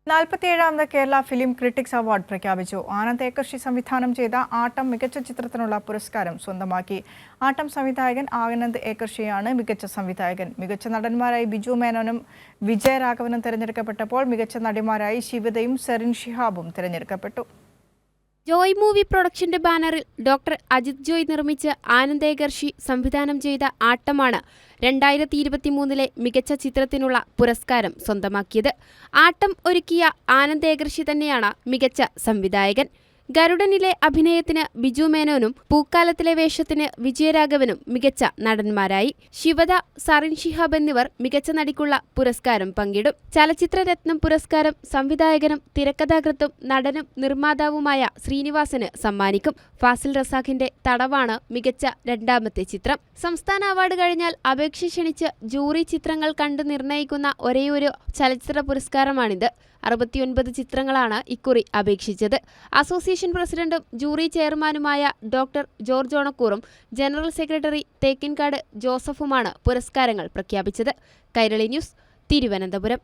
47ാമത് Kerala film critics award പ്രഖ്യാപിച്ചു. ആനന്ദ് ഏക്കർഷി സംവിധാനം ചെയ്ത ആട്ടം മികച്ച ചിത്രത്തിനുള്ള പുരസ്കാരം സ്വന്തമാക്കി. ആട്ടം സംവിധായകൻ ആനന്ദ് ഏക്കർഷിയാണ് മികച്ച സംവിധായകൻ. മികച്ച നടന്മാരായി ബിജു മേനോനും വിജയരാഘവനും തിരഞ്ഞെടുക്കപ്പെട്ടപ്പോൾ മികച്ച നടിമാരായി ശിവതയും സെറിൻ ഷിഹാബും തിരഞ്ഞെടുക്കപ്പെട്ടു. ജോയ് മൂവി പ്രൊഡക്ഷന്റെ ബാനറിൽ ഡോക്ടർ അജിത് ജോയ് നിർമ്മിച്ച് ആനന്ദ് ഏക്കർഷി സംവിധാനം ചെയ്ത ആട്ടമാണ് 2023 മികച്ച ചിത്രത്തിനുള്ള പുരസ്കാരം സ്വന്തമാക്കിയത്. ആട്ടം ഒരുക്കിയ ആനന്ദ് ഏക്കർഷി തന്നെയാണ് മികച്ച സംവിധായകൻ. ഗരുഡനിലെ അഭിനയത്തിന് ബിജു മേനോനും പൂക്കാലത്തിലെ വേഷത്തിന് വിജയരാഘവനും മികച്ച നടന്മാരായി. ശിവത, സറിൻ ഷിഹാബ് എന്നിവർ മികച്ച നടിക്കുള്ള പുരസ്കാരം പങ്കിടും. ചലച്ചിത്രരത്നം പുരസ്കാരം സംവിധായകനും തിരക്കഥാകൃത്തും നടനും നിർമ്മാതാവുമായ ശ്രീനിവാസന് സമ്മാനിക്കും. ഫാസിൽ റസാഖിന്റെ തടവാണ് മികച്ച രണ്ടാമത്തെ ചിത്രം. സംസ്ഥാന അവാർഡ് കഴിഞ്ഞാൽ അപേക്ഷ ക്ഷണിച്ച് ജൂറി ചിത്രങ്ങൾ കണ്ടു നിർണയിക്കുന്ന ഒരേയൊരു ചലച്ചിത്ര പുരസ്കാരമാണിത്. 69 ചിത്രങ്ങളാണ് ഇക്കുറി അപേക്ഷിച്ചത്. അസോസിയേഷൻ പ്രസിഡന്റും ജൂറി ചെയർമാനുമായ ഡോക്ടർ ജോർജ് ഓണക്കൂറും ജനറൽ സെക്രട്ടറി തേക്കിൻകാട് ജോസഫുമാണ് പുരസ്കാരങ്ങൾ പ്രഖ്യാപിച്ചത്. കൈരളി ന്യൂസ്, തിരുവനന്തപുരം.